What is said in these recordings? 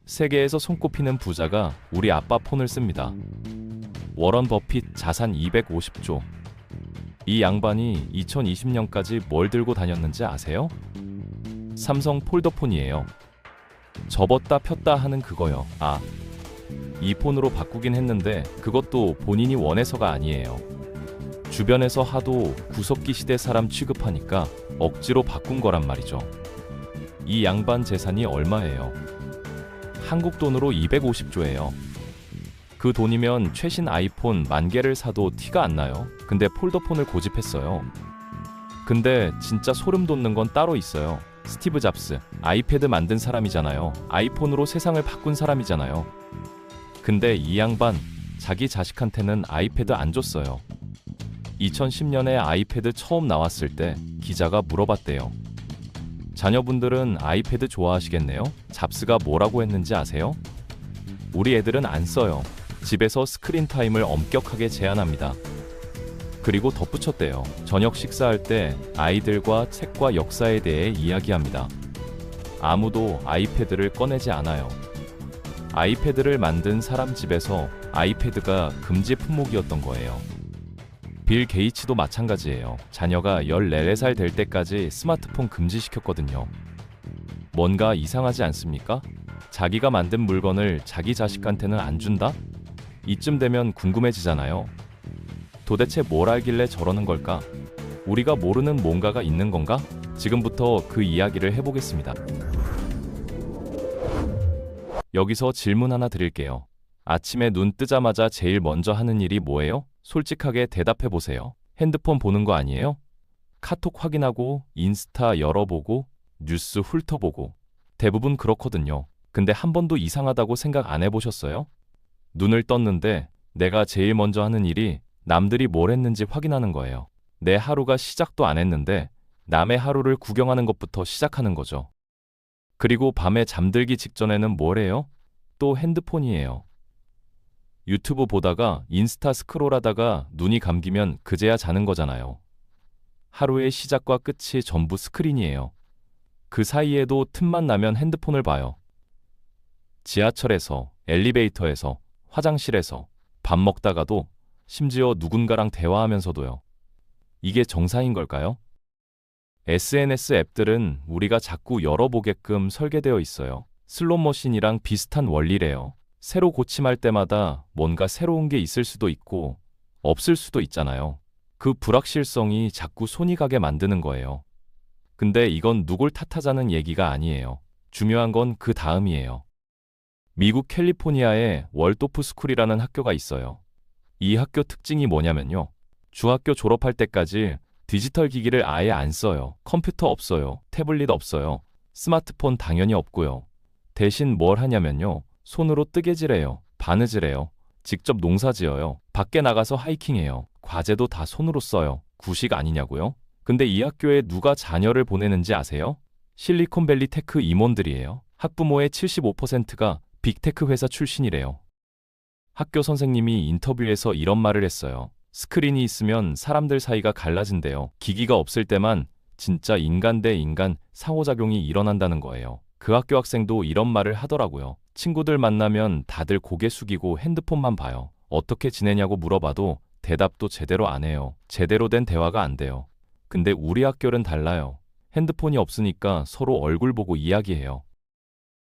세계에서 손꼽히는 부자가 우리 아빠 폰을 씁니다. 워런 버핏 자산 250조. 이 양반이 2020년까지 뭘 들고 다녔는지 아세요? 삼성 폴더폰이에요. 접었다 폈다 하는 그거요. 이 폰으로 바꾸긴 했는데 그것도 본인이 원해서가 아니에요. 주변에서 하도 구석기 시대 사람 취급하니까 억지로 바꾼 거란 말이죠. 이 양반 재산이 얼마예요? 한국 돈으로 250조예요. 그 돈이면 최신 아이폰 10,000개를 사도 티가 안 나요. 근데 폴더폰을 고집했어요. 근데 진짜 소름 돋는 건 따로 있어요. 스티브 잡스, 아이패드 만든 사람이잖아요. 아이폰으로 세상을 바꾼 사람이잖아요. 근데 이 양반, 자기 자식한테는 아이패드 안 줬어요. 2010년에 아이패드 처음 나왔을 때 기자가 물어봤대요. 자녀분들은 아이패드 좋아하시겠네요? 잡스가 뭐라고 했는지 아세요? 우리 애들은 안 써요. 집에서 스크린 타임을 엄격하게 제한합니다. 그리고 덧붙였대요. 저녁 식사할 때 아이들과 책과 역사에 대해 이야기합니다. 아무도 아이패드를 꺼내지 않아요. 아이패드를 만든 사람 집에서 아이패드가 금지 품목이었던 거예요. 빌 게이츠도 마찬가지예요. 자녀가 14살 될 때까지 스마트폰 금지시켰거든요. 뭔가 이상하지 않습니까? 자기가 만든 물건을 자기 자식한테는 안 준다? 이쯤 되면 궁금해지잖아요. 도대체 뭘 알길래 저러는 걸까? 우리가 모르는 뭔가가 있는 건가? 지금부터 그 이야기를 해보겠습니다. 여기서 질문 하나 드릴게요. 아침에 눈 뜨자마자 제일 먼저 하는 일이 뭐예요? 솔직하게 대답해 보세요. 핸드폰 보는 거 아니에요? 카톡 확인하고, 인스타 열어보고, 뉴스 훑어보고. 대부분 그렇거든요. 근데 한 번도 이상하다고 생각 안 해보셨어요? 눈을 떴는데 내가 제일 먼저 하는 일이 남들이 뭘 했는지 확인하는 거예요. 내 하루가 시작도 안 했는데 남의 하루를 구경하는 것부터 시작하는 거죠. 그리고 밤에 잠들기 직전에는 뭘 해요? 또 핸드폰이에요. 유튜브 보다가 인스타 스크롤하다가 눈이 감기면 그제야 자는 거잖아요. 하루의 시작과 끝이 전부 스크린이에요. 그 사이에도 틈만 나면 핸드폰을 봐요. 지하철에서, 엘리베이터에서, 화장실에서, 밥 먹다가도, 심지어 누군가랑 대화하면서도요. 이게 정상인 걸까요? SNS 앱들은 우리가 자꾸 열어보게끔 설계되어 있어요. 슬롯머신이랑 비슷한 원리래요. 새로 고침할 때마다 뭔가 새로운 게 있을 수도 있고 없을 수도 있잖아요. 그 불확실성이 자꾸 손이 가게 만드는 거예요. 근데 이건 누굴 탓하자는 얘기가 아니에요. 중요한 건 그 다음이에요. 미국 캘리포니아에 월도프 스쿨이라는 학교가 있어요. 이 학교 특징이 뭐냐면요. 중학교 졸업할 때까지 디지털 기기를 아예 안 써요. 컴퓨터 없어요. 태블릿 없어요. 스마트폰 당연히 없고요. 대신 뭘 하냐면요. 손으로 뜨개질해요. 바느질해요. 직접 농사지어요. 밖에 나가서 하이킹해요. 과제도 다 손으로 써요. 구식 아니냐고요? 근데 이 학교에 누가 자녀를 보내는지 아세요? 실리콘밸리 테크 임원들이에요. 학부모의 75%가 빅테크 회사 출신이래요. 학교 선생님이 인터뷰에서 이런 말을 했어요. 스크린이 있으면 사람들 사이가 갈라진대요. 기기가 없을 때만 진짜 인간 대 인간 상호작용이 일어난다는 거예요. 그 학교 학생도 이런 말을 하더라고요. 친구들 만나면 다들 고개 숙이고 핸드폰만 봐요. 어떻게 지내냐고 물어봐도 대답도 제대로 안 해요. 제대로 된 대화가 안 돼요. 근데 우리 학교는 달라요. 핸드폰이 없으니까 서로 얼굴 보고 이야기해요.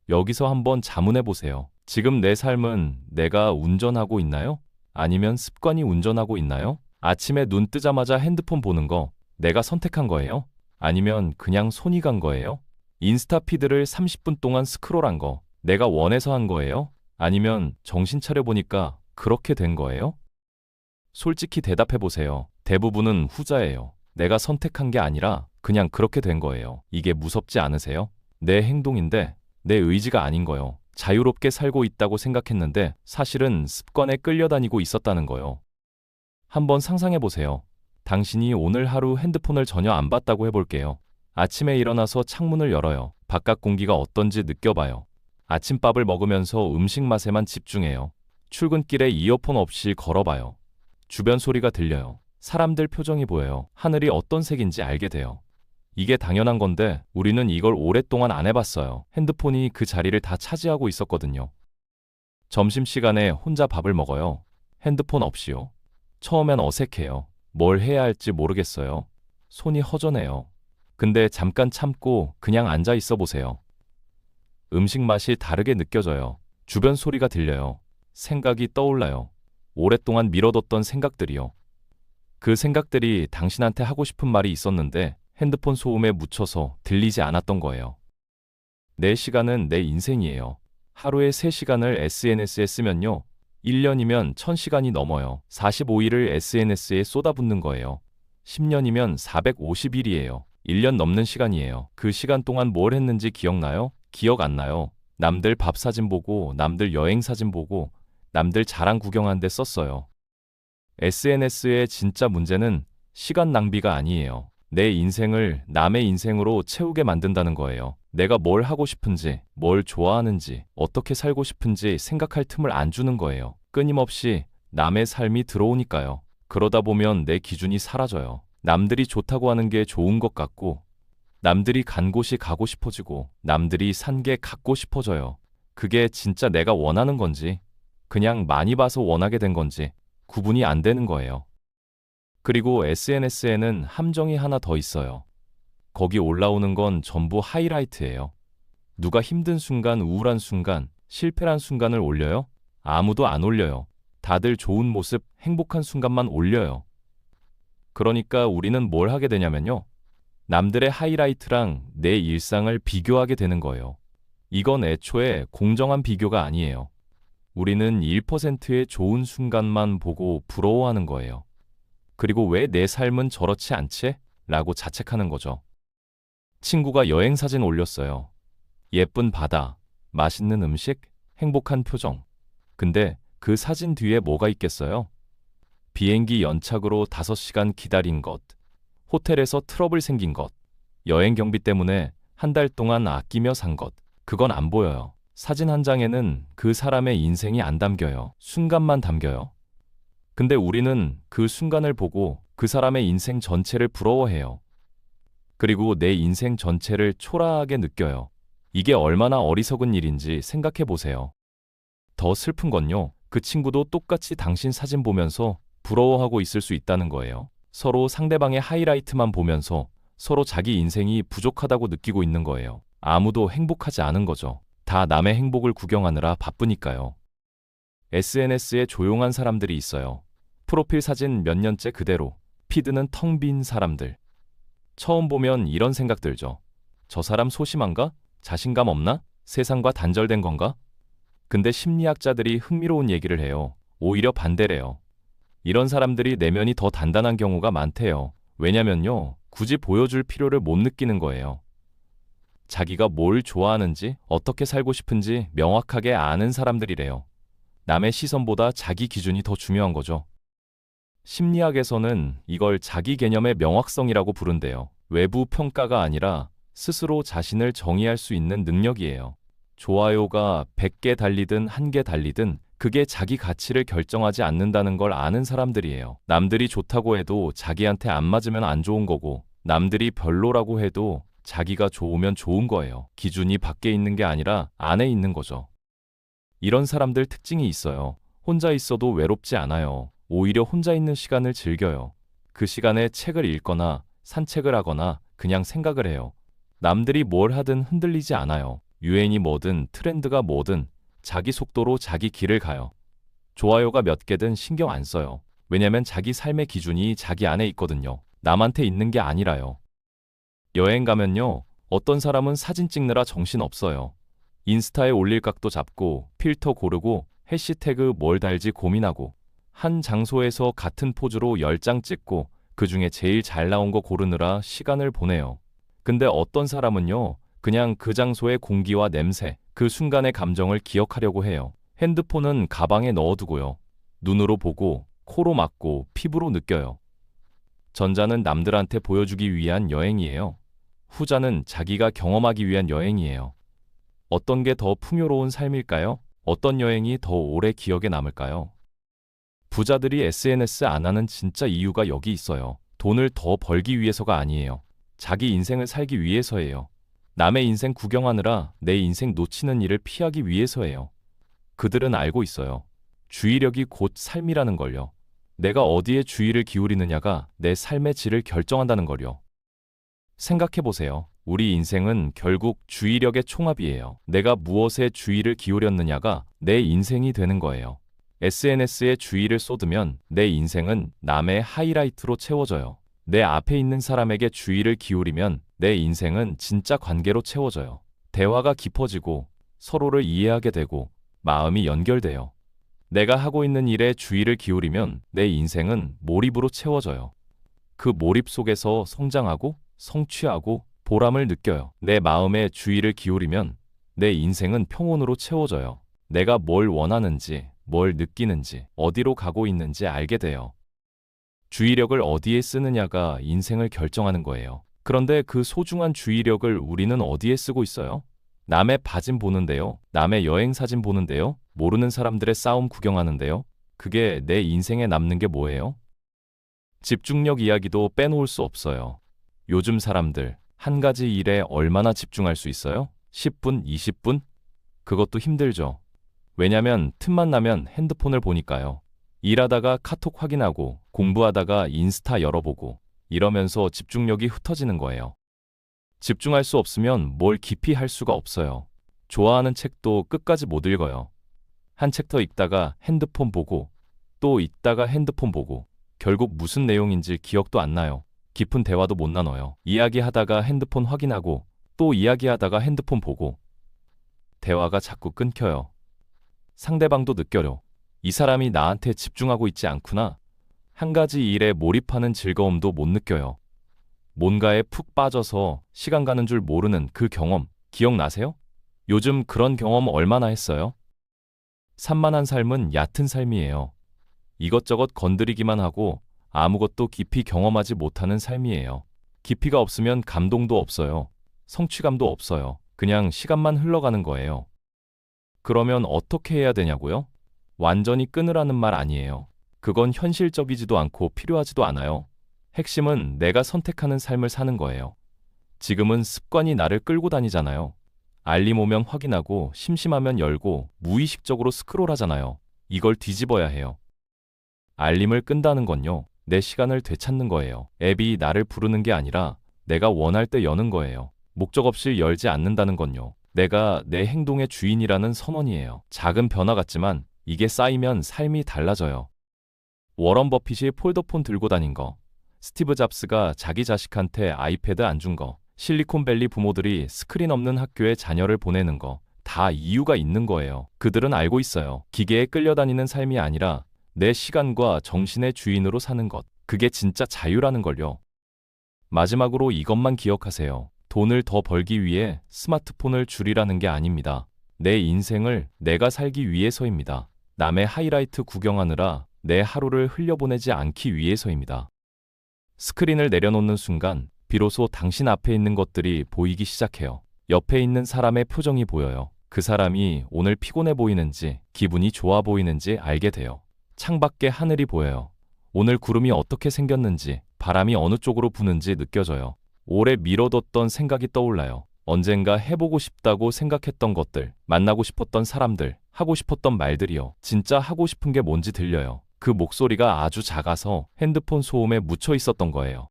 여기서 한번 자문해 보세요. 지금 내 삶은 내가 운전하고 있나요? 아니면 습관이 운전하고 있나요? 아침에 눈 뜨자마자 핸드폰 보는 거 내가 선택한 거예요? 아니면 그냥 손이 간 거예요? 인스타 피드를 30분 동안 스크롤한 거 내가 원해서 한 거예요? 아니면 정신 차려보니까 그렇게 된 거예요? 솔직히 대답해 보세요. 대부분은 후자예요. 내가 선택한 게 아니라 그냥 그렇게 된 거예요. 이게 무섭지 않으세요? 내 행동인데 내 의지가 아닌 거요. 자유롭게 살고 있다고 생각했는데 사실은 습관에 끌려다니고 있었다는 거요. 한번 상상해 보세요. 당신이 오늘 하루 핸드폰을 전혀 안 봤다고 해볼게요. 아침에 일어나서 창문을 열어요. 바깥 공기가 어떤지 느껴봐요. 아침밥을 먹으면서 음식 맛에만 집중해요. 출근길에 이어폰 없이 걸어봐요. 주변 소리가 들려요. 사람들 표정이 보여요. 하늘이 어떤 색인지 알게 돼요. 이게 당연한 건데 우리는 이걸 오랫동안 안 해봤어요. 핸드폰이 그 자리를 다 차지하고 있었거든요. 점심시간에 혼자 밥을 먹어요. 핸드폰 없이요. 처음엔 어색해요. 뭘 해야 할지 모르겠어요. 손이 허전해요. 근데 잠깐 참고 그냥 앉아 있어 보세요. 음식 맛이 다르게 느껴져요. 주변 소리가 들려요. 생각이 떠올라요. 오랫동안 미뤄뒀던 생각들이요. 그 생각들이 당신한테 하고 싶은 말이 있었는데 핸드폰 소음에 묻혀서 들리지 않았던 거예요. 내 시간은 내 인생이에요. 하루에 3시간을 SNS에 쓰면요. 1년이면 1000시간이 넘어요. 45일을 SNS에 쏟아붓는 거예요. 10년이면 450일이에요. 1년 넘는 시간이에요. 그 시간 동안 뭘 했는지 기억나요? 기억 안 나요. 남들 밥 사진 보고, 남들 여행 사진 보고, 남들 자랑 구경한 데 썼어요. SNS의 진짜 문제는 시간 낭비가 아니에요. 내 인생을 남의 인생으로 채우게 만든다는 거예요. 내가 뭘 하고 싶은지, 뭘 좋아하는지, 어떻게 살고 싶은지 생각할 틈을 안 주는 거예요. 끊임없이 남의 삶이 들어오니까요. 그러다 보면 내 기준이 사라져요. 남들이 좋다고 하는 게 좋은 것 같고, 남들이 간 곳이 가고 싶어지고, 남들이 산 게 갖고 싶어져요. 그게 진짜 내가 원하는 건지, 그냥 많이 봐서 원하게 된 건지 구분이 안 되는 거예요. 그리고 SNS에는 함정이 하나 더 있어요. 거기 올라오는 건 전부 하이라이트예요. 누가 힘든 순간, 우울한 순간, 실패한 순간을 올려요? 아무도 안 올려요. 다들 좋은 모습, 행복한 순간만 올려요. 그러니까 우리는 뭘 하게 되냐면요. 남들의 하이라이트랑 내 일상을 비교하게 되는 거예요. 이건 애초에 공정한 비교가 아니에요. 우리는 1%의 좋은 순간만 보고 부러워하는 거예요. 그리고 왜 내 삶은 저렇지 않지? 라고 자책하는 거죠. 친구가 여행 사진 올렸어요. 예쁜 바다, 맛있는 음식, 행복한 표정. 근데 그 사진 뒤에 뭐가 있겠어요? 비행기 연착으로 5시간 기다린 것, 호텔에서 트러블 생긴 것, 여행 경비 때문에 한 달 동안 아끼며 산 것. 그건 안 보여요. 사진 한 장에는 그 사람의 인생이 안 담겨요. 순간만 담겨요. 근데 우리는 그 순간을 보고 그 사람의 인생 전체를 부러워해요. 그리고 내 인생 전체를 초라하게 느껴요. 이게 얼마나 어리석은 일인지 생각해 보세요. 더 슬픈 건요. 그 친구도 똑같이 당신 사진 보면서 부러워하고 있을 수 있다는 거예요. 서로 상대방의 하이라이트만 보면서 서로 자기 인생이 부족하다고 느끼고 있는 거예요. 아무도 행복하지 않은 거죠. 다 남의 행복을 구경하느라 바쁘니까요. SNS에 조용한 사람들이 있어요. 프로필 사진 몇 년째 그대로, 피드는 텅 빈 사람들. 처음 보면 이런 생각 들죠. 저 사람 소심한가? 자신감 없나? 세상과 단절된 건가? 근데 심리학자들이 흥미로운 얘기를 해요. 오히려 반대래요. 이런 사람들이 내면이 더 단단한 경우가 많대요. 왜냐면요, 굳이 보여줄 필요를 못 느끼는 거예요. 자기가 뭘 좋아하는지, 어떻게 살고 싶은지 명확하게 아는 사람들이래요. 남의 시선보다 자기 기준이 더 중요한 거죠. 심리학에서는 이걸 자기 개념의 명확성이라고 부른대요. 외부 평가가 아니라 스스로 자신을 정의할 수 있는 능력이에요. 좋아요가 100개 달리든 1개 달리든 그게 자기 가치를 결정하지 않는다는 걸 아는 사람들이에요. 남들이 좋다고 해도 자기한테 안 맞으면 안 좋은 거고, 남들이 별로라고 해도 자기가 좋으면 좋은 거예요. 기준이 밖에 있는 게 아니라 안에 있는 거죠. 이런 사람들 특징이 있어요. 혼자 있어도 외롭지 않아요. 오히려 혼자 있는 시간을 즐겨요. 그 시간에 책을 읽거나 산책을 하거나 그냥 생각을 해요. 남들이 뭘 하든 흔들리지 않아요. 유행이 뭐든 트렌드가 뭐든 자기 속도로 자기 길을 가요. 좋아요가 몇 개든 신경 안 써요. 왜냐면 자기 삶의 기준이 자기 안에 있거든요. 남한테 있는 게 아니라요. 여행 가면요. 어떤 사람은 사진 찍느라 정신 없어요. 인스타에 올릴 각도 잡고 필터 고르고 해시태그 뭘 달지 고민하고 한 장소에서 같은 포즈로 10장 찍고 그중에 제일 잘 나온 거 고르느라 시간을 보내요. 근데 어떤 사람은요. 그냥 그 장소의 공기와 냄새, 그 순간의 감정을 기억하려고 해요. 핸드폰은 가방에 넣어두고요. 눈으로 보고 코로 맡고 피부로 느껴요. 전자는 남들한테 보여주기 위한 여행이에요. 후자는 자기가 경험하기 위한 여행이에요. 어떤 게 더 풍요로운 삶일까요? 어떤 여행이 더 오래 기억에 남을까요? 부자들이 SNS 안 하는 진짜 이유가 여기 있어요. 돈을 더 벌기 위해서가 아니에요. 자기 인생을 살기 위해서예요. 남의 인생 구경하느라 내 인생 놓치는 일을 피하기 위해서예요. 그들은 알고 있어요. 주의력이 곧 삶이라는 걸요. 내가 어디에 주의를 기울이느냐가 내 삶의 질을 결정한다는 걸요. 생각해보세요. 우리 인생은 결국 주의력의 총합이에요. 내가 무엇에 주의를 기울였느냐가 내 인생이 되는 거예요. SNS에 주의를 쏟으면 내 인생은 남의 하이라이트로 채워져요. 내 앞에 있는 사람에게 주의를 기울이면 내 인생은 진짜 관계로 채워져요. 대화가 깊어지고 서로를 이해하게 되고 마음이 연결돼요. 내가 하고 있는 일에 주의를 기울이면 내 인생은 몰입으로 채워져요. 그 몰입 속에서 성장하고 성취하고 보람을 느껴요. 내 마음에 주의를 기울이면 내 인생은 평온으로 채워져요. 내가 뭘 원하는지, 뭘 느끼는지, 어디로 가고 있는지 알게 돼요. 주의력을 어디에 쓰느냐가 인생을 결정하는 거예요. 그런데 그 소중한 주의력을 우리는 어디에 쓰고 있어요? 남의 바진 보는데요. 남의 여행 사진 보는데요. 모르는 사람들의 싸움 구경하는데요. 그게 내 인생에 남는 게 뭐예요? 집중력 이야기도 빼놓을 수 없어요. 요즘 사람들 한 가지 일에 얼마나 집중할 수 있어요? 10분, 20분? 그것도 힘들죠. 왜냐면 틈만 나면 핸드폰을 보니까요. 일하다가 카톡 확인하고 공부하다가 인스타 열어보고 이러면서 집중력이 흩어지는 거예요. 집중할 수 없으면 뭘 깊이 할 수가 없어요. 좋아하는 책도 끝까지 못 읽어요. 한 책 더 읽다가 핸드폰 보고 또 읽다가 핸드폰 보고 결국 무슨 내용인지 기억도 안 나요. 깊은 대화도 못 나눠요. 이야기하다가 핸드폰 확인하고 또 이야기하다가 핸드폰 보고 대화가 자꾸 끊겨요. 상대방도 느껴요. 이 사람이 나한테 집중하고 있지 않구나. 한 가지 일에 몰입하는 즐거움도 못 느껴요. 뭔가에 푹 빠져서 시간 가는 줄 모르는 그 경험 기억나세요? 요즘 그런 경험 얼마나 했어요? 산만한 삶은 얕은 삶이에요. 이것저것 건드리기만 하고 아무것도 깊이 경험하지 못하는 삶이에요. 깊이가 없으면 감동도 없어요. 성취감도 없어요. 그냥 시간만 흘러가는 거예요. 그러면 어떻게 해야 되냐고요? 완전히 끊으라는 말 아니에요. 그건 현실적이지도 않고 필요하지도 않아요. 핵심은 내가 선택하는 삶을 사는 거예요. 지금은 습관이 나를 끌고 다니잖아요. 알림 오면 확인하고 심심하면 열고 무의식적으로 스크롤하잖아요. 이걸 뒤집어야 해요. 알림을 끈다는 건요. 내 시간을 되찾는 거예요. 앱이 나를 부르는 게 아니라 내가 원할 때 여는 거예요. 목적 없이 열지 않는다는 건요. 내가 내 행동의 주인이라는 선언이에요. 작은 변화 같지만 이게 쌓이면 삶이 달라져요. 워런 버핏이 폴더폰 들고 다닌 거, 스티브 잡스가 자기 자식한테 아이패드 안 준 거, 실리콘밸리 부모들이 스크린 없는 학교에 자녀를 보내는 거, 다 이유가 있는 거예요. 그들은 알고 있어요. 기계에 끌려다니는 삶이 아니라 내 시간과 정신의 주인으로 사는 것. 그게 진짜 자유라는 걸요. 마지막으로 이것만 기억하세요. 돈을 더 벌기 위해 스마트폰을 줄이라는 게 아닙니다. 내 인생을 내가 살기 위해서입니다. 남의 하이라이트 구경하느라 내 하루를 흘려보내지 않기 위해서입니다. 스크린을 내려놓는 순간 비로소 당신 앞에 있는 것들이 보이기 시작해요. 옆에 있는 사람의 표정이 보여요. 그 사람이 오늘 피곤해 보이는지 기분이 좋아 보이는지 알게 돼요. 창밖에 하늘이 보여요. 오늘 구름이 어떻게 생겼는지 바람이 어느 쪽으로 부는지 느껴져요. 오래 미뤄뒀던 생각이 떠올라요. 언젠가 해보고 싶다고 생각했던 것들, 만나고 싶었던 사람들, 하고 싶었던 말들이요. 진짜 하고 싶은 게 뭔지 들려요. 그 목소리가 아주 작아서 핸드폰 소음에 묻혀 있었던 거예요.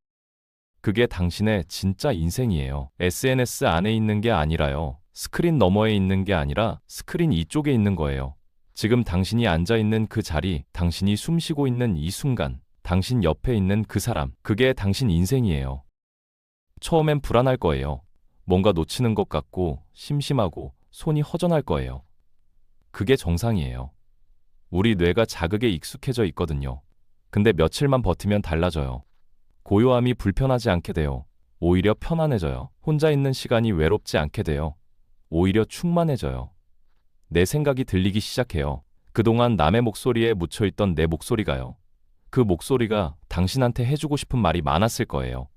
그게 당신의 진짜 인생이에요. SNS 안에 있는 게 아니라요. 스크린 너머에 있는 게 아니라 스크린 이쪽에 있는 거예요. 지금 당신이 앉아있는 그 자리, 당신이 숨쉬고 있는 이 순간, 당신 옆에 있는 그 사람, 그게 당신 인생이에요. 처음엔 불안할 거예요. 뭔가 놓치는 것 같고 심심하고 손이 허전할 거예요. 그게 정상이에요. 우리 뇌가 자극에 익숙해져 있거든요. 근데 며칠만 버티면 달라져요. 고요함이 불편하지 않게 돼요. 오히려 편안해져요. 혼자 있는 시간이 외롭지 않게 돼요. 오히려 충만해져요. 내 생각이 들리기 시작해요. 그동안 남의 목소리에 묻혀있던 내 목소리가요. 그 목소리가 당신한테 해주고 싶은 말이 많았을 거예요.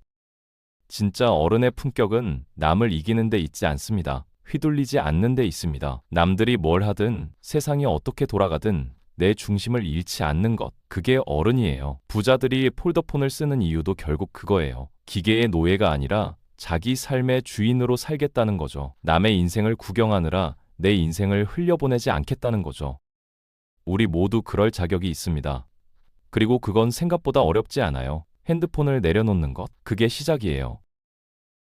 진짜 어른의 품격은 남을 이기는 데 있지 않습니다. 휘둘리지 않는 데 있습니다. 남들이 뭘 하든 세상이 어떻게 돌아가든 내 중심을 잃지 않는 것. 그게 어른이에요. 부자들이 폴더폰을 쓰는 이유도 결국 그거예요. 기계의 노예가 아니라 자기 삶의 주인으로 살겠다는 거죠. 남의 인생을 구경하느라 내 인생을 흘려보내지 않겠다는 거죠. 우리 모두 그럴 자격이 있습니다. 그리고 그건 생각보다 어렵지 않아요. 핸드폰을 내려놓는 것, 그게 시작이에요.